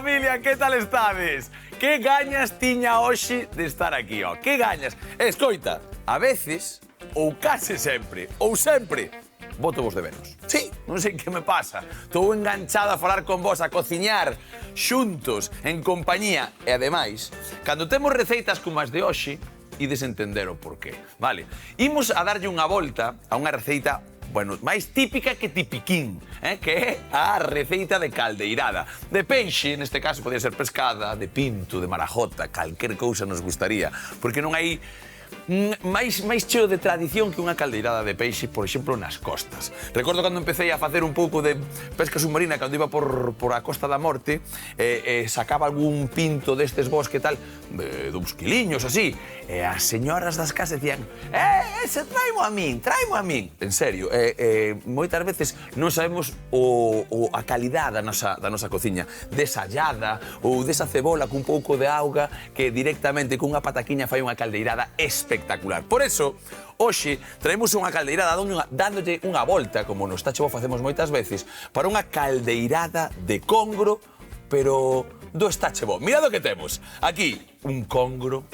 familia, que tal estades? Que gañas tiña hoxe de estar aquí, ó? Que gañas? Escoita, a veces, ou case sempre, boto vos de menos. Sí, non sei que me pasa. Estou enganchado a falar con vos, a cociñar xuntos, en compañía. E, ademais, cando temos receitas como as de hoxe, ides entender o porqué, vale? Imos a darlle unha volta a unha receita, bueno, máis típica que tipiquín, que é a receita de caldeirada. De peixe, neste caso, podía ser pescada, de pinto, de marajota, calquer cousa nos gustaría, porque non hai máis cheo de tradición que unha caldeirada de peixe, por exemplo, nas costas. Recordo cando empecé a facer un pouco de pesca submarina, cando iba por a Costa da Morte, sacaba algún pinto destes bosque tal, duns quiliños, así, e as señoras das casas decían ese traimo a min. En serio, moitas veces non sabemos a calidade da nosa cociña, desa allada ou desa cebola cun pouco de auga que directamente cunha pataquiña fai unha caldeirada espectacular. Por eso, hoxe traemos unha caldeirada dándolle unha volta, como no Está Chegou facemos moitas veces, para unha caldeirada de congro, pero do Está Chegou. Mirad o que temos. Aquí, un congro,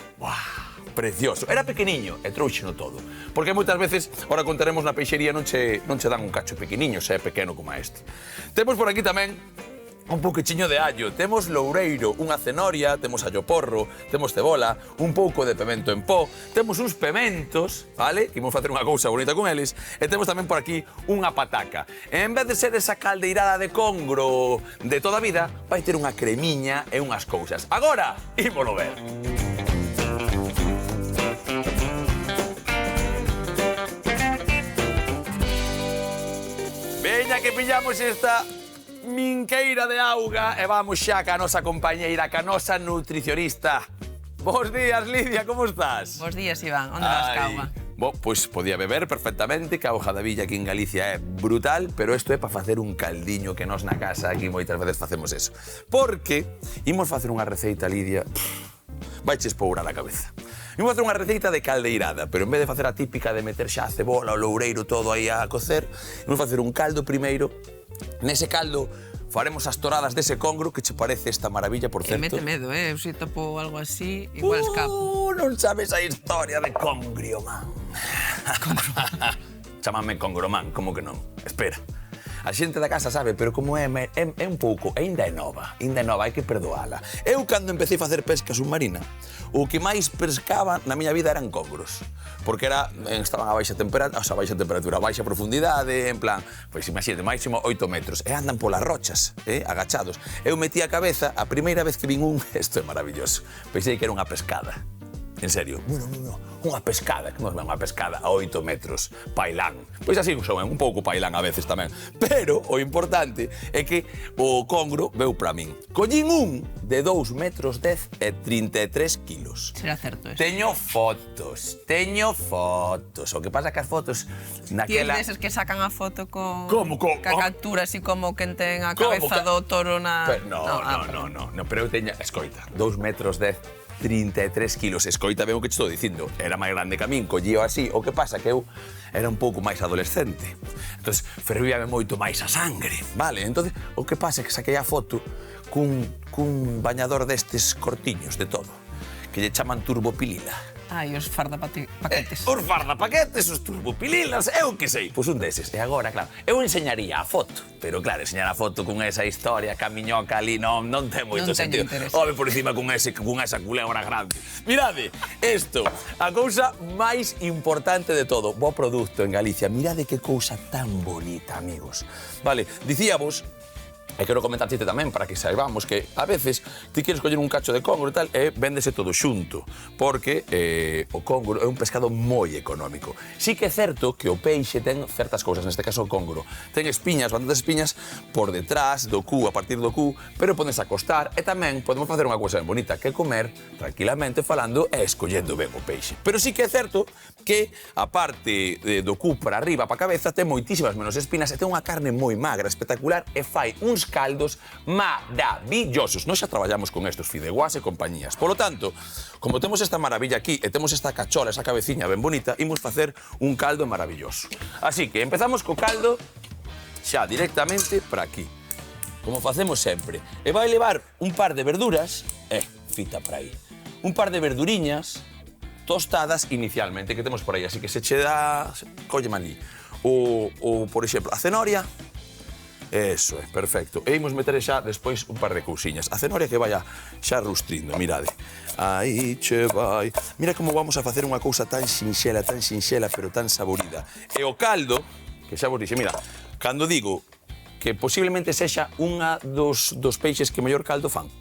precioso. Era pequeniño e trouxeno todo. Porque moitas veces, ahora contaremos na peixería, non che dan un cacho pequeniño, se é pequeno como este. Temos por aquí tamén un pouquichiño de allo, temos loureiro, unha cenoria, temos allo porro, temos cebola, un pouco de pemento en pó, temos uns pementos, vale? Que imos facer unha cousa bonita con eles, e temos tamén por aquí unha pataca. E en vez de ser esa caldeirada de congro de toda a vida, vai ter unha cremiña e unhas cousas. Agora, ímolo ver. Veña que pillamos esta minqueira de auga e vamos xa ca nosa compañeira, ca nosa nutricionista. Bos días, Lidia, como estás? Bos días, Iván. Onde vas, cauga? Pois podía beber perfectamente, que a hoja da villa aquí en Galicia é brutal, pero isto é para facer un caldiño que nós na casa aquí moitas veces facemos eso. Porque imos facer unha receita, Lidia, vaiches pourar a cabeza. Imos facer unha receita de caldeirada, pero en vez de facer a típica de meter xa a cebola, o loureiro, todo aí a cocer, imos facer un caldo primeiro. Nese caldo faremos as toradas dese congro, que che parece esta maravilla, por certo. Mete medo, eu se topo algo así, igual escapo. Non sabes a historia de Congrioman. Chámame Congroman, como que non? Espera. A xente da casa sabe, pero como é un pouco, ainda é nova, hai que perdoala. Eu, cando empecé a facer pesca submarina, o que máis pescaba na miña vida eran congros. Porque estaban a baixa temperatura, a baixa profundidade, en plan, pois imagínate, máximo 8 metros, e andan polas rochas, agachados. Eu metí a cabeza, a primeira vez que vin isto é maravilloso, pensei que era unha pescada. En serio, non, unha pescada, que non é unha pescada a 8 metros, pailán. Pois así son, un pouco pailán a veces tamén. Pero o importante é que o congro veu para min. Collín un de 2 metros 10 e 33 kilos. Será certo eso. Teño fotos. O que pasa que as fotos naquela... Tienes deses que sacan a foto con... Como? Que captura así como quen ten a cabeza do toro na... No, pero eu teño... Escoita, 2 metros 10... 33 kilos, escoita ben o que te estou dicindo. Era máis grande que a min, collío así. O que pasa que eu era un pouco máis adolescente. Entón, fervíame moito máis a sangre, vale? Entón, o que pasa é que saquei a foto cun bañador destes cortiños de todo, que lle chaman turbopilila. Ai, os fardapaquetes. Os fardapaquetes, os turbopililas, eu que sei, pois un deses. E agora, claro, eu enseñaría a foto, pero claro, enseñar a foto con esa historia, camiñoca ali, non ten moito sentido. Home por encima con esa culebra grande. Mirade, isto, a cousa máis importante de todo, bo produto en Galicia. Mirade que cousa tan bonita, amigos. Vale, dicíamos, e quero comentarte tamén para que saibamos que a veces ti queres coller un cacho de congro e tal e véndese todo xunto, porque o congro é un pescado moi económico. Sí que é certo que o peixe ten certas cousas, neste caso o congro. Ten espiñas, bastantes espiñas por detrás do cu, a partir do cu, pero podes acostar e tamén podemos facer unha cousa ben bonita, que comer tranquilamente falando e escollendo ben o peixe. Pero sí que é certo que a parte do cu para arriba, para a cabeza, ten moitísimas menos espinas e ten unha carne moi magra, espectacular e fai uns caldos maravillosos. Nós xa traballamos con estos fideuás e compañías. Polo tanto, como temos esta maravilla aquí e temos esta cachola, esa cabeciña ben bonita, imos facer un caldo maravilloso. Así que empezamos co caldo xa directamente para aquí. como facemos sempre. E vai levar un par de verduras, fita para aí, un par de verduriñas tostadas inicialmente, que temos por aí, así que se che dá, colle maní. Por exemplo, a cenoria, eso é, perfecto. E imos meter xa despois un par de cousiñas. A cenoria que vaya xa rustrindo, mirade. Aí che vai. Mira como vamos a facer unha cousa tan sinxela, pero tan saborida. E o caldo, que xa vos dixe, mira, cando digo que posiblemente sexa unha dos peixes que mellor caldo fan,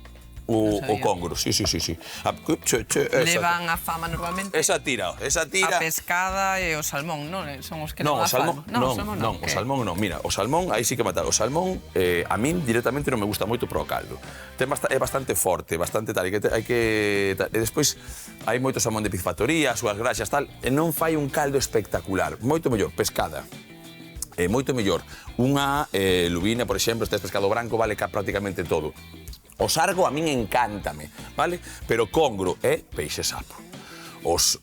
o congro, sí. Levan a fama normalmente esa tira. a pescada e o salmón, non? Son os que non a fan. Non, o salmón non. Mira, o salmón, aí sí que matar. O salmón, a min directamente non me gusta moito pro caldo. É bastante forte, bastante tal, hai que... E despois hai moito salmón de piscifactoría, as súas graxas, tal, e non fai un caldo espectacular. Moito mellor, pescada. Moito mellor. Unha lubina, por exemplo, este pescado branco, vale prácticamente todo. O sargo a min encántame, vale? Pero congro é peixe sapo.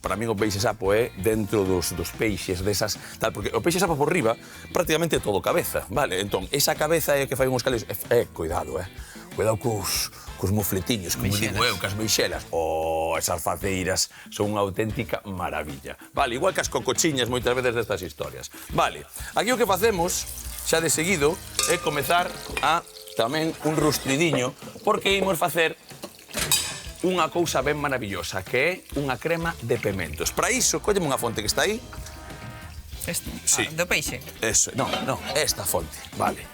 Para min o peixe sapo é dentro dos peixes, desas, tal, porque o peixe sapo por riba prácticamente é todo cabeza, vale? Entón, esa cabeza é que fai uns caldos, cuidado, cuidado cos mofletiños, como digo eu, cas meixelas. Esas faceiras son unha auténtica maravilla. Vale, igual que as cocochiñas moitas veces destas historias. Vale, aquí o que facemos, xa de seguido, é comezar a tamén un rustridiño, porque imos facer unha cousa ben maravillosa, que é unha crema de pementos. Para iso, colleme unha fonte que está aí. Do peixe? Eso, non, esta fonte, vale.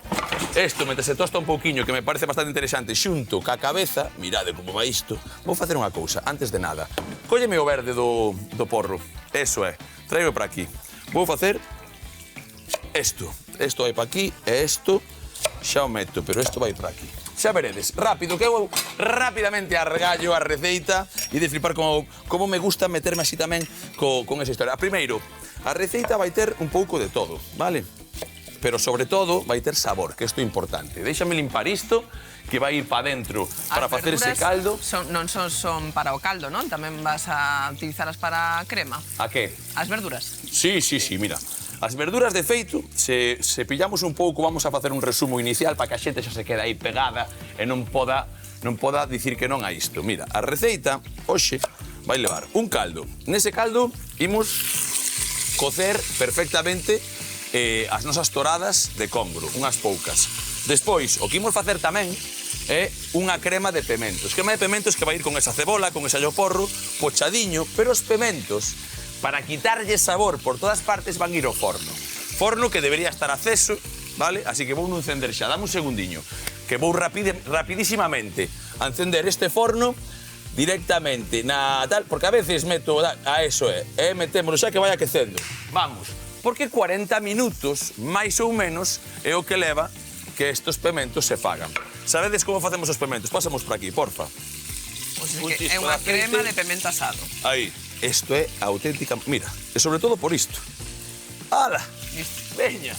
Isto, mentre se tosta un pouquiño, que me parece bastante interesante, xunto ca cabeza, mirade como vai isto, vou facer unha cousa, antes de nada. Cólleme o verde do porro, eso é, traio para aquí. Vou facer isto vai para aquí, e isto xa o meto, pero isto vai para aquí. Xa veredes, rápido, que eu rapidamente argallo a receita e de flipar como me gusta meterme así tamén con esa historia. Primeiro, a receita vai ter un pouco de todo, vale? Pero sobre todo vai ter sabor, que isto é importante. Déixame limpar isto, que vai ir para dentro para facer ese caldo. Non son para o caldo, non? Tamén vas a utilizalas para a crema. A que? As verduras. Sí, mira. As verduras de feito, se pillamos un pouco, vamos a facer un resumo inicial para que a xente xa se quede aí pegada e non poda dicir que non a isto. Mira, a receita, hoxe, vai levar un caldo. Nese caldo, imos cocer perfectamente as nosas toradas de congro, unhas poucas. Despois, o que imos facer tamén é unha crema de pementos. Crema de pementos que vai ir con esa cebola, con ese allo porro, pochadiño, pero os pementos, para quitarlle sabor por todas partes, van ir ao forno. Forno que debería estar aceso, vale? Así que vou non encender xa, dame un segundiño, que vou rapidísimamente a encender este forno directamente na tal, porque a veces meto a eso metémolo xa que vai aquecendo. Vamos, porque 40 minutos, máis ou menos, é o que leva que estos pementos se fagan. Sabedes como facemos os pementos? Pasamos por aquí, porfa. É unha crema de pemento asado. Aí. Isto é auténtica... Mira, e sobre todo por isto. Ala, veña.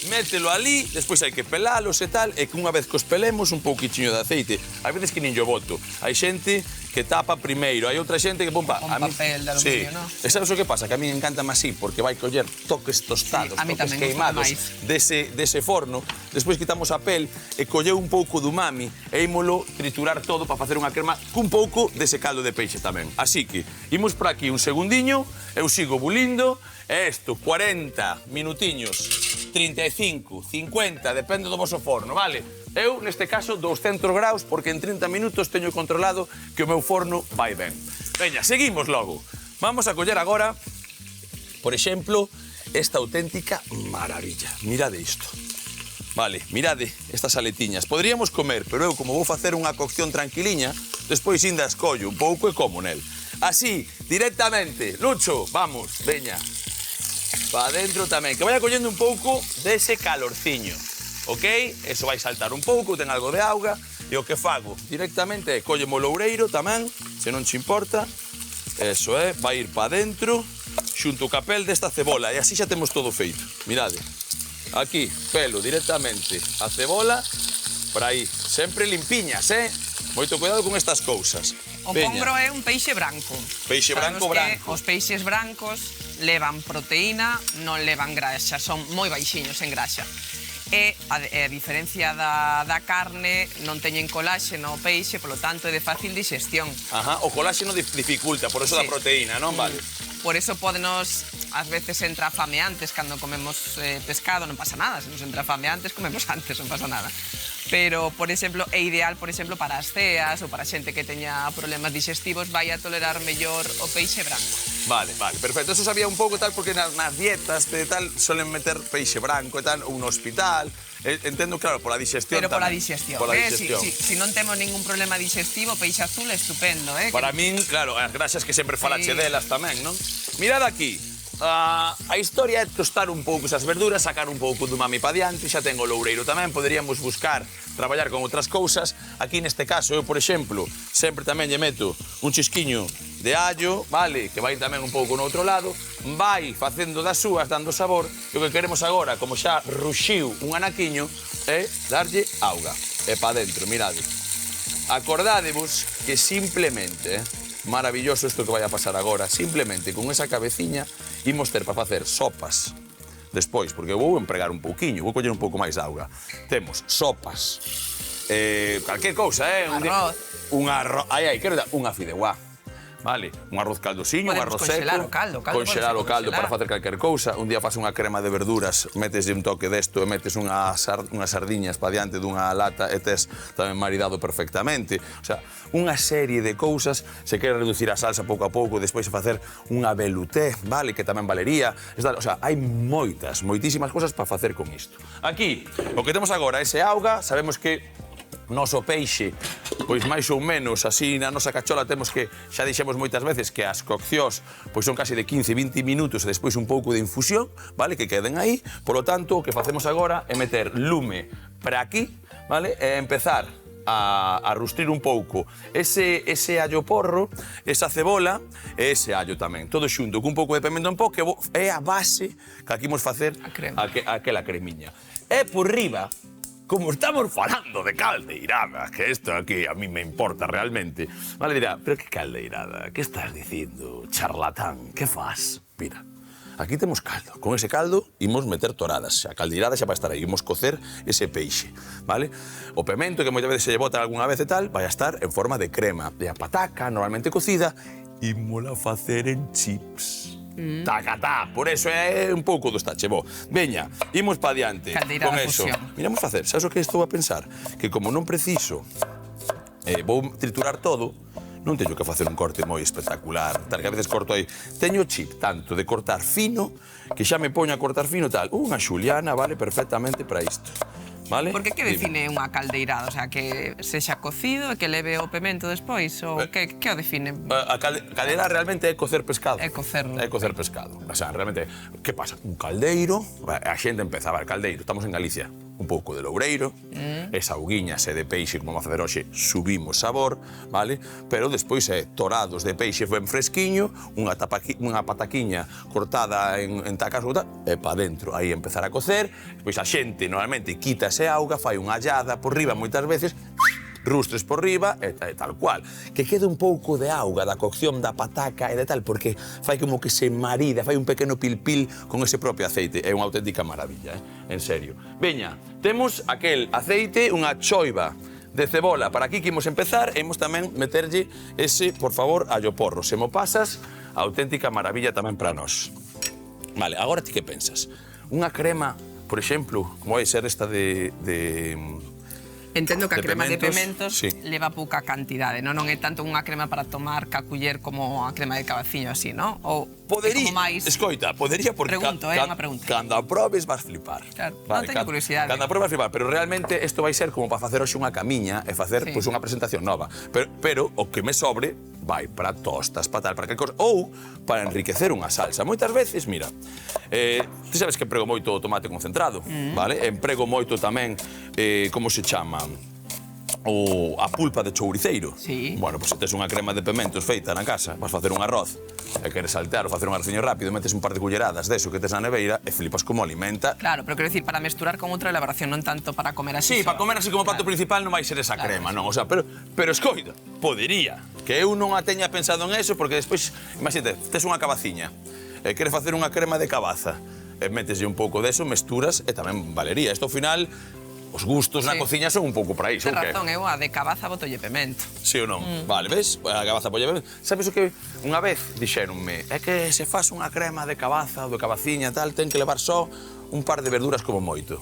Mételo ali, despois hai que pelalos e tal, e que unha vez que os pelemos un pouquichiño de aceite. Hai veces que nin yo boto. Hai xente que tapa primeiro, hai outra xente que pon papel de aluminio, non? E sabes o que pasa? Que a mí encanta así, porque vai coller toques tostados, toques queimados dese forno, despois quitamos a pel e colleu un pouco de umami e ímolo triturar todo para facer unha crema cun pouco dese caldo de peixe tamén. Así que, imos por aquí un segundiño, eu sigo bulindo, e isto, 40 minutiños, 35, 50, depende do voso forno, vale? Eu, neste caso, 200 graus, porque en 30 minutos teño controlado que o meu forno vai ben. Veña, seguimos logo. Vamos a coller agora, por exemplo, esta auténtica maravilla. Mirade isto. Vale, mirade estas aletiñas. Podríamos comer, pero eu, como vou facer unha cocción tranquiliña, despois inda escollo un pouco e como nel. Así, directamente. Lucho, vamos, veña. Para dentro tamén, que vaya collendo un pouco dese calorciño, ok? Eso vai saltar un pouco, ten algo de auga, e o que fago directamente é collemo o loureiro tamén, se non te importa, eso é, vai ir para dentro, xunto o capel desta cebola, e así xa temos todo feito, mirade. Aquí, pelo directamente a cebola, por aí, sempre limpiñas, Moito cuidado con estas cousas. O congro é un peixe branco. Peixe branco. Os peixes brancos levan proteína, non levan graxa, son moi baixiños en graxa. E, a diferencia da carne, non teñen coláxeno o peixe, polo tanto é de fácil digestión. Ajá, o coláxeno dificulta, por eso da proteína, non? Vale. Por eso podenos, ás veces entra fame antes, cando comemos pescado, non pasa nada. Se nos entra fame antes, comemos antes, non pasa nada. Pero, por exemplo, é ideal, por exemplo, para as ceas ou para xente que teña problemas digestivos, vai a tolerar mellor o peixe branco. Vale, perfecto. Eso sabía un pouco tal, porque nas dietas de tal suelen meter peixe branco e tal, ou no hospital. Entendo, claro, pola digestión Pero tamén. pola digestión. Pola digestión. Si non temos ningún problema digestivo, peixe azul é estupendo, Para min, claro, as grasas que sempre falache delas tamén, non? Mirad aquí. A historia é tostar un pouco esas verduras, sacar un pouco do umami pa diante, xa ten o loureiro tamén, poderíamos buscar traballar con outras cousas. Aquí neste caso, eu, por exemplo, sempre tamén lle meto un chisquiño de allo, vale, que vai tamén un pouco no outro lado, vai facendo das súas, dando sabor, e o que queremos agora, como xa ruxiu un anaquiño, é darlle auga. E pa dentro, mirade. Acordádevos que simplemente, maravilloso isto que vai a pasar agora, simplemente con esa cabeciña imos ter para facer sopas despois, porque vou empregar un pouquiño, vou coller un pouco máis de auga. Temos sopas, calquer cousa, Arroz. Un arroz, quero dar unha fideuá. Vale, un arroz caldosiño, un arroz seco. Conxelar o caldo. Conxelar o caldo para facer calquer cousa. Un día faz unha crema de verduras, metes un toque desto e metes unhas sardiñas pa diante dunha lata e tes tamén maridado perfectamente. O sea, unha serie de cousas. Se quere reducir a salsa pouco a pouco, despois facer unha velouté, vale, que tamén valería. O sea, hai moitísimas cousas para facer con isto. Aquí, o que temos agora, ese auga, sabemos que noso peixe, pois máis ou menos, así na nosa cachola temos que, xa dixemos moitas veces que as coccións pois son casi de 15-20 minutos e despois un pouco de infusión, vale, que queden aí. Por lo tanto, o que facemos agora é meter lume para aquí, vale, e empezar a rustrir un pouco ese allo porro, esa cebola e ese allo tamén. Todo xunto, cun pouco de pemento en pó, que é a base que aquí imos facer aquela cremiña. E por riba, como estamos falando de caldeirada, que isto aquí a mí me importa realmente, vale, dirá, pero que caldeirada, que estás dicindo, charlatán, que faz? Mira, aquí temos caldo. Con ese caldo imos meter toradas. A caldeirada xa vai estar aí, imos cocer ese peixe, vale? O pemento, que moitas veces se lle bota algunha vez e tal, vai a estar en forma de crema. E a pataca, normalmente cocida, ímola facer en chips. Tacatá, por eso é un pouco do estache. Bo, veña, imos pa diante con eso. Miramos facer, sabes o que estou a pensar? Que como non preciso, vou triturar todo, non teño que facer un corte moi espectacular, tal que a veces corto aí. Teño chip tanto de cortar fino, que xa me poño a cortar fino tal. Unha xuliana vale perfectamente para isto. Vale? Porque que define unha caldeirada? O sea, que sexa cocido e que leve o pemento despois? Ou que o define? A caldeira realmente é cocer pescado. É cocerlo. É cocer pescado. O sea, realmente, que pasa? Un caldeiro, a xente empeza a ver caldeiro, estamos en Galicia, un pouco de loureiro, esa auguiña se de peixe, como vamos a facer hoxe, subimos sabor, vale? Pero despois é torados de peixe ben fresquiño, unha pataquiña cortada en tacas e pa dentro, aí empezar a cocer, despois a xente normalmente quita ese auga, fai unha allada por riba moitas veces, rustres por riba e tal cual. Que quede un pouco de auga da cocción da pataca e de tal, porque fai como que se marida, fai un pequeno pil-pil con ese propio aceite. É unha auténtica maravilla, en serio. Veña, temos aquel aceite, unha choiva de cebola. Para aquí que imos empezar, imos tamén meterlle ese, por favor, allo porro. Se mo pasas, auténtica maravilla tamén para nós. Vale, agora ti que pensas? Unha crema, por exemplo, como vai ser esta de Entendo que a crema de pementos, pementos leva pouca cantidade, non é tanto unha crema para tomar ca culler como a crema de cabaciño así, non? Ou podería, máis... escoita, podería porque Pregunto, unha pregunta. Cando a probes vas flipar. Claro, non teño curiosidade. Cando a probes vas flipar, pero realmente isto vai ser como para facer hoxe unha camiña e facer pois unha presentación nova. Pero o que me sobre vai para tostas, para tal, para que cosa, ou para enriquecer unha salsa. Moitas veces, mira, ti sabes que emprego moito o tomate concentrado, vale? Emprego moito tamén, como se chama? A pulpa de chouriceiro. Sí. Bueno, pois se tes unha crema de pementos feita na casa, vas facer un arroz e queres saltear ou facer un arrociño rápido, metes un par de culleradas deso que tes na neveira e flipas como alimenta. Claro, pero quero dicir, para mesturar con outra elaboración, non tanto para comer así. Sí, para comer así como plato principal non vai ser esa crema, non? O sea, pero escoita, podería que eu non a teña pensado en eso, porque despois, imagínate, tes unha cabaciña e queres facer unha crema de cabaza. e meteslle un pouco deso, mesturas e tamén valería. Isto ao final, os gustos na cociña son un pouco para iso, Ten ou que? razón, eu a de cabaza botolle pemento. Sí ou non? Vale, ves? A cabaza polla ben. Sabes o que unha vez dixéronme? É que se faz unha crema de cabaza ou de cabaciña tal, ten que levar só un par de verduras como moito.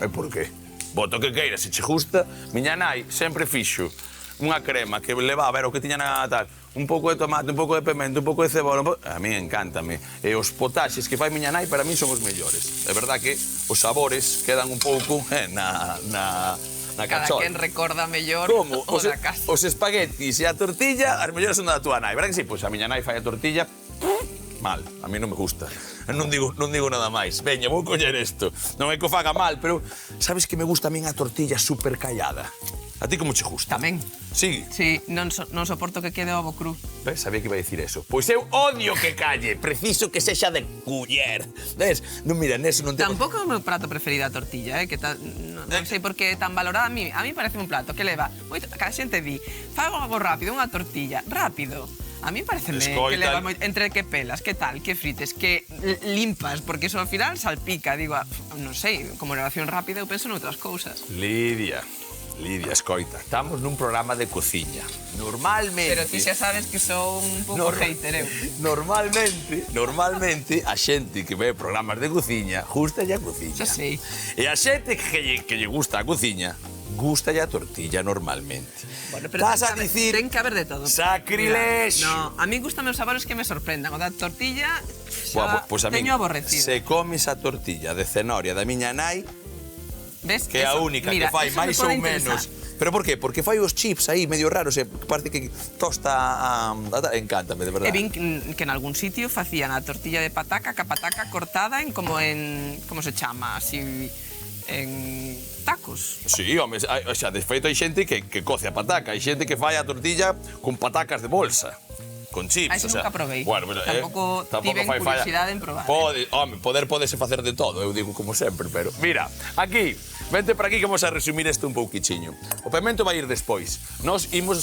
E por qué? Boto que queira, se che gusta. Miña nai sempre fixo unha crema que levaba, era o que tiña na tal, un pouco de tomate, un pouco de pemento, un pouco de cebola, a mí encántame. E os potaxes que fai miña nai para mí son os mellores. É verdad que os sabores quedan un pouco na Cada cachola. quen recorda mellor Como? o da casa. Os espaguetis e a tortilla, as mellores son da tua nai. Verdad que sí? Pois a miña nai fai a tortilla mal, a mí non me gusta. Non digo nada máis. Veña, vou coller isto. Non é que o faga mal, pero sabes que me gusta a min a tortilla super callada? A ti como che gusta? Tamén. Sí. Sí, non soporto que quede ovo cru. Ves, sabía que iba a dicir eso. Pois eu odio que calle, preciso que sexa de culler. Ves? Non, mira, neso non te... Tampouco é o meu prato preferido a tortilla, que non sei por que é tan valorada. A mí parece un plato que leva moito, cada xente di, fai algo rápido, unha tortilla, rápido. A mí parece que leva moito, entre que pelas, que tal, que frites, que limpas, porque eso ao final salpica, digo, non sei, como relación rápida eu penso noutras cousas. Lidia, escoita, estamos nun programa de cociña. Normalmente... Pero ti xa sabes que sou un pouco hater, eu. Normalmente, a xente que ve programas de cociña, gustalle a cociña. Xa sei. E a xente que lle gusta a cociña, gustalle a tortilla normalmente. Bueno, pero vas a dicir... ten que haber de todo. Sacrilexio. No, a mí gustan os sabores que me sorprendan. O da tortilla Buah, pues a min, teño aborrecido. se comes a tortilla de cenoria da miña nai, ¿ves? que é a única que fai máis ou menos. Pero por qué? Porque fai os chips aí medio raros e parece que tosta encántame, de verdade. E vin que en algún sitio facían a tortilla de pataca, cortada en como se chama, así en tacos. Sí, home, xa, de feito hai xente que coce a pataca, hai xente que fai a tortilla con patacas de bolsa. Con chips, Eso nunca probei. Bueno, pero, tampouco tiven fai curiosidade en probar. Podese facer de todo, eu digo como sempre, pero... Mira, aquí, vente para aquí que vamos a resumir isto un pouquichiño. O pemento vai ir despois. Nos imos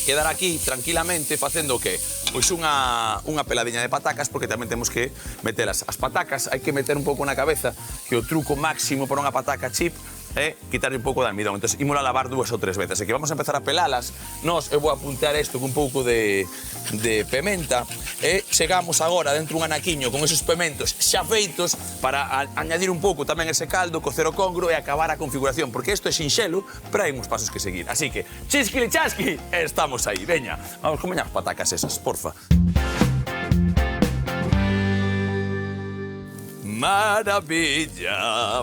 quedar aquí tranquilamente facendo o que? Pois unha peladiña de patacas, porque tamén temos que metelas. As patacas hai que meter un pouco na cabeza que o truco máximo para unha pataca chip é quitarle un pouco de almidón. Entón, ímola a lavar 2 ou 3 veces. E que vamos a empezar a pelalas, eu vou apuntar isto con un pouco de pementa e chegamos agora dentro un anaquiño con esos pementos xa feitos para añadir un pouco tamén ese caldo, cocer o congro e acabar a configuración, porque isto é sinxelo, pero hai uns pasos que seguir. Así que, chisquili chasqui, estamos aí. Veña, vamos comer as patacas esas, porfa.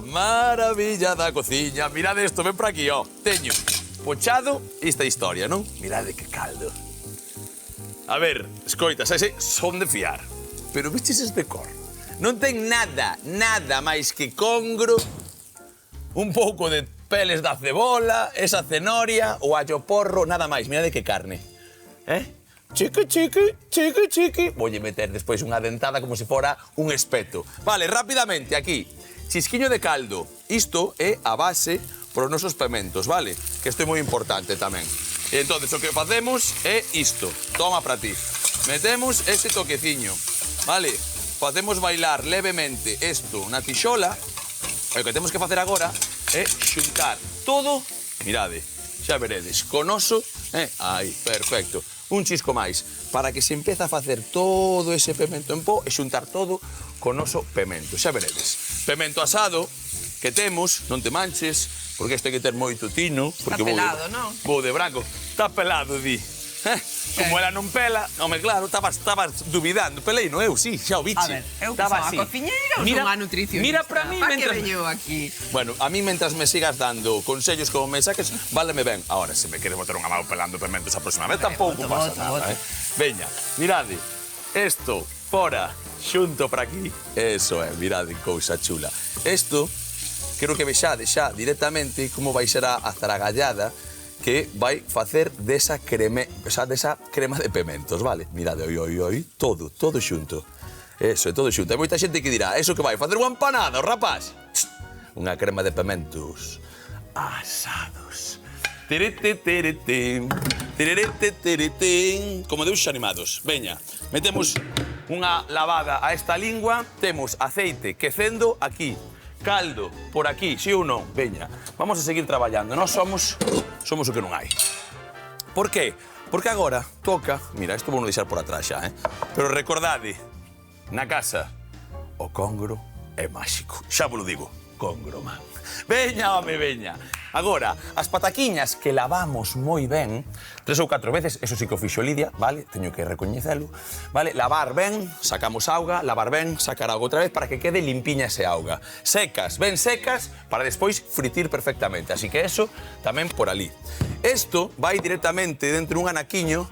Maravilla da cociña. Mirade isto, ven por aquí, ó. Teño pochado esta historia, non? Mirade que caldo. A ver, escoita, son de fiar. Pero vistes este cor? Non ten nada máis que congro, un pouco de peles da cebola, esa cenoria, o allo porro, nada máis. Mirade que carne. Chiqui. Voulle meter despois unha dentada como se fora un espeto. Vale, rapidamente, aquí. Chisquiño de caldo. Isto é a base para os nosos pementos, vale? Que isto é moi importante tamén. E entonces o que facemos é isto. Toma para ti. Metemos ese toqueciño, vale? Facemos bailar levemente isto na tixola. E o que temos que facer agora é xuntar todo, mirade, xa veredes, con oso, aí, perfecto. Un chisco máis, para que se empeza a facer todo ese pemento en pó e xuntar todo con oso pemento, xa veredes. Pemento asado que temos, non te manches, porque isto hai que ter moito tino. Está pelado, non? Vou de branco. Está pelado, di. Como ela non pela, home, claro, estabas dubidando. Pelei, non eu, sí, xa o biche. A ver, eu que son a cociñeira ou son a nutricionista? Mira para mí mientras... que veño aquí? Bueno, a mí mentras me sigas dando consellos como me saques, váleme ben. Ahora, se me queres botar unha mão pelando pementos a próxima vez, tampouco pasa nada, Veña, mirade, isto, fora, xunto para aquí. Eso é, mirade, cousa chula. Isto, quero que vexade xa directamente como vai ser a zaragallada que vai facer desa crema de pementos, vale? Mirade, oi, todo xunto. Eso, é todo xunto. Hai moita xente que dirá, eso que vai facer unha empanada, o rapaz? Unha crema de pementos asados. Como deus animados. Veña, metemos unha lavada a esta lingua, temos aceite quecendo aquí, caldo por aquí, sí ou non? Veña, vamos a seguir traballando. Nós somos o que non hai. Por qué? Porque agora toca... Mira, isto vou non deixar por atrás xa, Pero recordade, na casa, o congro é máxico. Xa vos lo digo, congro, man. Veña, home, veña. Agora, as pataquiñas que lavamos moi ben, 3 ou 4 veces, eso sí que o fixo Lidia, vale? Teño que recoñecelo, vale? Lavar ben, sacamos auga, lavar ben, sacar auga outra vez para que quede limpiña ese auga. Secas, ben secas, para despois fritir perfectamente. Así que eso tamén por ali. Isto vai directamente dentro dun anaquiño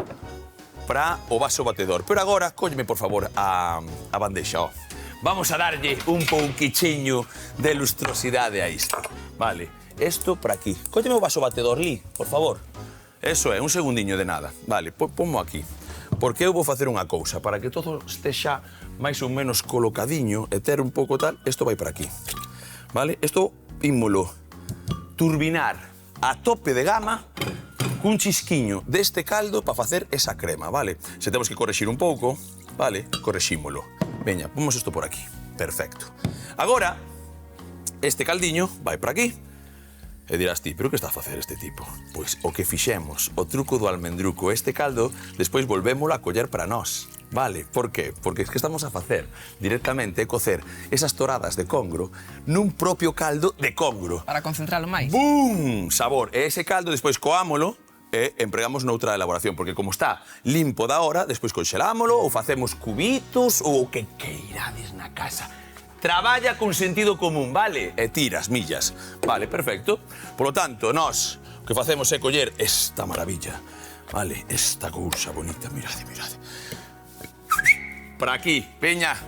para o vaso batedor. Pero agora, cólleme, por favor, a bandexa, ó. Vamos a darlle un pouquichiño de lustrosidade a isto. Vale, isto para aquí. Cólleme o vaso batedor, Li, por favor. Eso é, un segundiño de nada. Vale, ponmo aquí. Porque eu vou facer unha cousa. Para que todo estexa máis ou menos colocadiño e ter un pouco tal, isto vai para aquí. Vale, isto ímolo turbinar a tope de gama cun chisquiño deste caldo para facer esa crema, vale? Se temos que correxir un pouco, vale, correxímolo. Veña, pomos isto por aquí. Perfecto. Agora, este caldiño vai para aquí. E dirás ti, pero que está a facer este tipo? Pois o que fixemos, o truco do almendruco, este caldo, despois volvémolo a coller para nós. Vale, por qué? Porque es que estamos a facer directamente cocer esas toradas de congro nun propio caldo de congro. Para concentralo máis. ¡Bum! Sabor. E ese caldo despois coámolo e empregamos noutra elaboración, porque como está limpo da hora, despois conxelámolo ou facemos cubitos ou o que queirades na casa. Traballa con sentido común, vale? E tiras millas. Vale, perfecto. Por lo tanto, nós o que facemos é coller esta maravilla, vale? Esta cousa bonita, mirade, mirade. Para aquí, peña,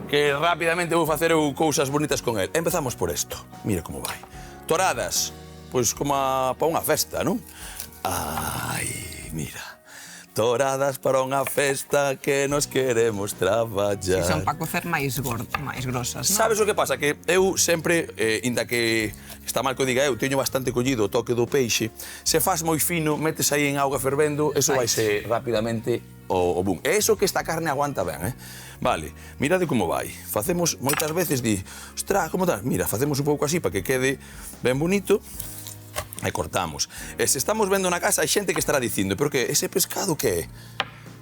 que rapidamente vou facer cousas bonitas con el. Empezamos por isto. Mira como vai. Toradas, pois como para unha festa, non? Ai, mira. Toradas para unha festa que nos queremos traballar. Si son para cocer máis grosas, non? Sabes o que pasa? Que eu sempre, inda que está mal que o diga eu, teño bastante collido o toque do peixe. Se faz moi fino, metes aí en auga fervendo, eso vai ser rapidamente o boom. E eso que esta carne aguanta ben, Vale, mirade como vai. Facemos moitas veces, ostra, como tal? Mira, facemos un pouco así para que quede ben bonito. E cortamos. E se estamos vendo na casa, hai xente que estará dicindo, pero que ese pescado que é?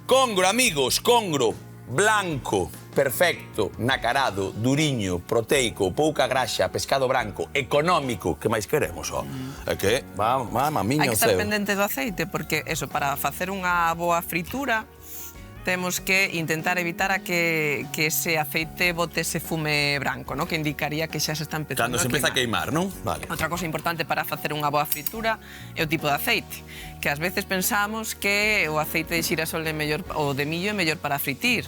Congro, amigos, congro, blanco, perfecto, nacarado, duriño, proteico, pouca graxa, pescado branco, económico, que máis queremos, ó? É que, mamma miña, hai que estar pendente do aceite, porque eso, para facer unha boa fritura, temos que intentar evitar a que ese aceite bote ese fume branco, ¿no? Que indicaría que xa se está empezando cando se empeza a queimar, non? Vale. Outra cosa importante para facer unha boa fritura é o tipo de aceite, que ás veces pensamos que o aceite de xirasol é mellor, ou de millo é mellor para fritir.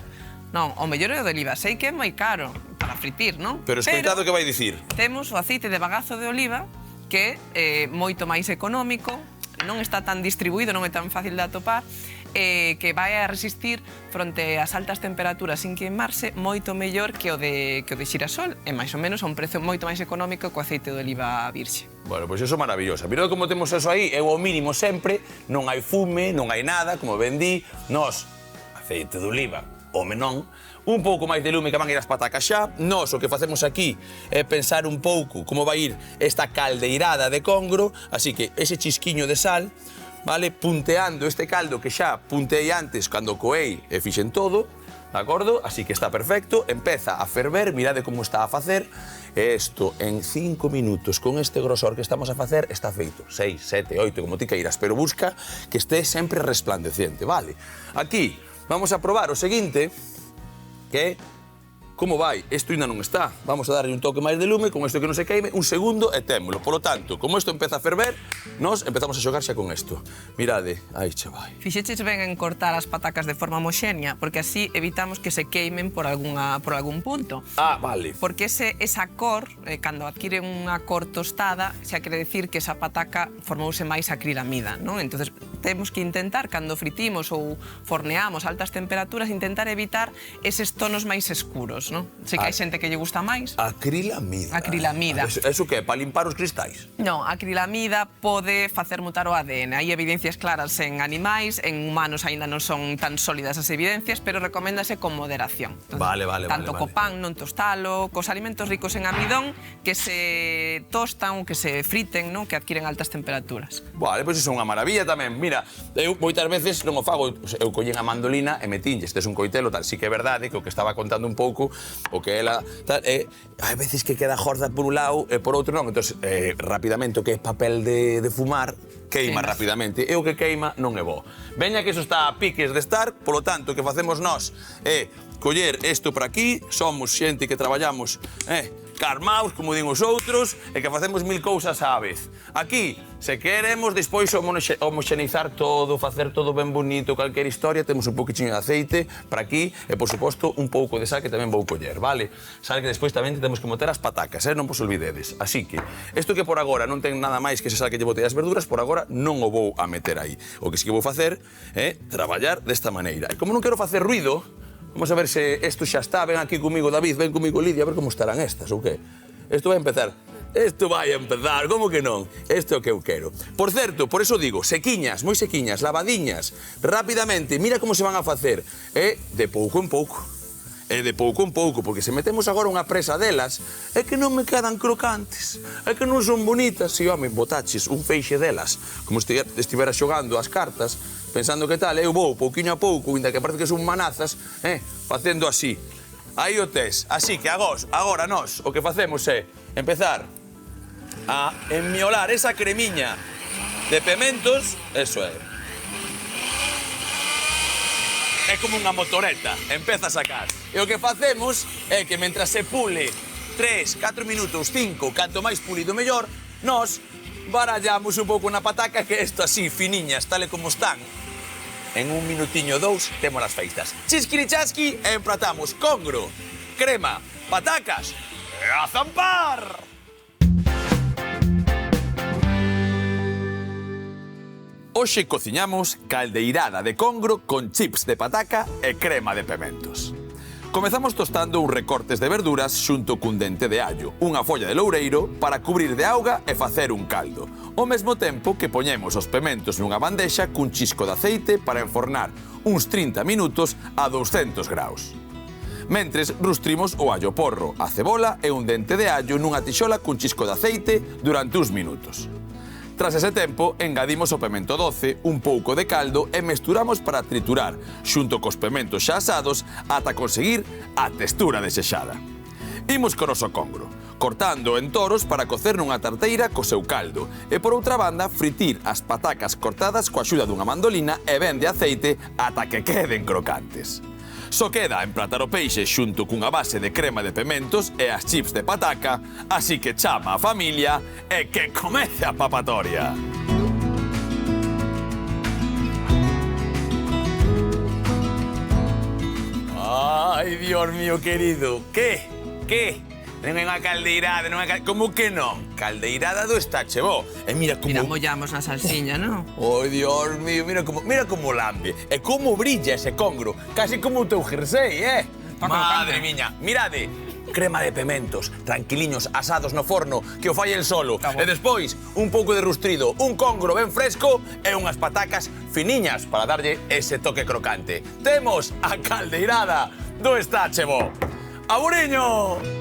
Non, o mellor é o de oliva, sei que é moi caro para fritir, non? Pero escoitado que vai dicir. Temos o aceite de bagazo de oliva, que é moito máis económico, non está tan distribuído, non é tan fácil de atopar, que vai a resistir fronte ás altas temperaturas sin queimarse moito mellor que o de xirasol, e máis ou menos a un prezo moito máis económico co aceite de oliva virxe. Bueno, pois iso é maravilloso. Mirad como temos eso aí, é o mínimo sempre, non hai fume, non hai nada, como ben di, nós, aceite de oliva, o menón, un pouco máis de lume que van ir as patacas xa. Nós o que facemos aquí é pensar un pouco como vai ir esta caldeirada de congro, así que ese chisquiño de sal, vale, punteando este caldo que xa punteei antes cando coei e fixen todo, de acordo? Así que está perfecto, empeza a ferver, mirade como está a facer, e isto en 5 minutos con este grosor que estamos a facer está feito, 6, 7, 8, como ti queiras, pero busca que este sempre resplandeciente, vale? Aquí vamos a probar o seguinte, que como vai? Isto ainda non está. Vamos a darlle un toque máis de lume, con isto que non se queime, un segundo e témolo. Por lo tanto, como isto empeza a ferver, nós empezamos a xogar xa con isto. Mirade, aí xa vai. Fixeches ben en cortar as patacas de forma homoxénea, porque así evitamos que se queimen por algún punto. Ah, vale. Porque esa cor, cando adquire unha cor tostada, xa quere decir que esa pataca formouse máis acrilamida, non? Entonces, temos que intentar, cando fritimos ou forneamos a altas temperaturas, intentar evitar eses tonos máis escuros, non? Se que hai xente que lle gusta máis. Acrilamida. Acrilamida. Eso que é, para limpar os cristais? Non, a acrilamida pode facer mutar o ADN. Hai evidencias claras en animais, en humanos aínda non son tan sólidas as evidencias, pero recoméndase con moderación. Vale. Tanto co pan, non tostalo, cos alimentos ricos en amidón, que se tostan ou que se friten, non? Que adquiren altas temperaturas. Vale, pois iso é unha maravilla tamén. Mira, eu moitas veces non o fago, eu collín a mandolina e metinlle, este é un coitelo, tal, sí que é verdade que o que estaba contando un pouco, o que ela, tal, hai veces que queda jorda por un lado e por outro non, entón, rapidamente o que é papel de fumar, queima rapidamente, e o que queima non é bo. Veña que iso está a piques de estar, polo tanto, o que facemos nós é coller isto por aquí, somos xente que traballamos, carmaos, como din os outros, e que facemos mil cousas á vez. Aquí, se queremos, despois homoxenizar todo, facer todo ben bonito, calquer historia, temos un poquinho de aceite para aquí, e, por suposto, un pouco de sal que tamén vou coller, vale? Sal que despois tamén temos que meter as patacas, non vos olvidedes. Así que, isto que por agora non ten nada máis que se sal que lle botei as verduras, por agora non o vou a meter aí. O que sí que vou facer é traballar desta maneira. E como non quero facer ruido, vamos a ver se isto xa está. Ven aquí comigo, David, ven comigo, Lidia, a ver como estarán estas, ou que? Isto vai a empezar. Isto vai a empezar, como que non? Isto é o que eu quero. Por certo, por eso digo, sequiñas, moi sequiñas, lavadiñas, rapidamente, mira como se van a facer. E de pouco en pouco. E de pouco en pouco, porque se metemos agora unha presa delas, é que non me quedan crocantes, é que non son bonitas. Si, home, botaches un feixe delas, como estivera xogando as cartas, pensando que tal, eu vou pouquiño a pouco, ainda que parece que son manazas, facendo así. Aí o tes. Así que agora nós o que facemos é empezar a enmiolar esa cremiña de pementos, eso é. É como unha motoreta, empeza a sacar. E o que facemos é que mentras se pule 3, 4 minutos, 5, canto máis pulido mellor, nós barallamos un pouco na pataca, que isto así, finiñas, tal e como están. En un minutiño ou 2 temos as feitas. Chisquirichasqui e empratamos congro, crema, patacas e a zampar! Hoxe cociñamos caldeirada de congro con chips de pataca e crema de pementos. Comezamos tostando uns recortes de verduras xunto cun dente de allo, unha folla de loureiro para cubrir de auga e facer un caldo, ao mesmo tempo que poñemos os pementos nunha bandexa cun chisco de aceite para enfornar uns 30 minutos a 200 graus. Mentres, rustrimos o allo porro, a cebola e un dente de allo nunha tixola cun chisco de aceite durante uns minutos. Tras ese tempo, engadimos o pemento doce, un pouco de caldo e mesturamos para triturar, xunto cos pementos xa asados, ata conseguir a textura desexada. Imos con oso congro, cortando en toros para cocer nunha tarteira co seu caldo e, por outra banda, fritir as patacas cortadas coa axuda dunha mandolina e ben de aceite ata que queden crocantes. Só queda empratar o peixe xunto cunha base de crema de pementos e as chips de pataca, así que chama a familia e que comece a papatoria. Ai, Dios mío querido, que? Non é unha caldeirada, non é como que non? Caldeirada do estache, bo. E mira como... Mira, mollamos na salsiña, non? Ai, Dios mío, mira como lambe. E como brilla ese congro, casi como o teu jersei, Madre miña, mirade. Crema de pementos, tranquiliños, asados no forno, que o fai el solo. E despois, un pouco de rustrido, un congro ben fresco e unhas patacas finiñas para darlle ese toque crocante. Temos a caldeirada do estache, bo. Aburiño!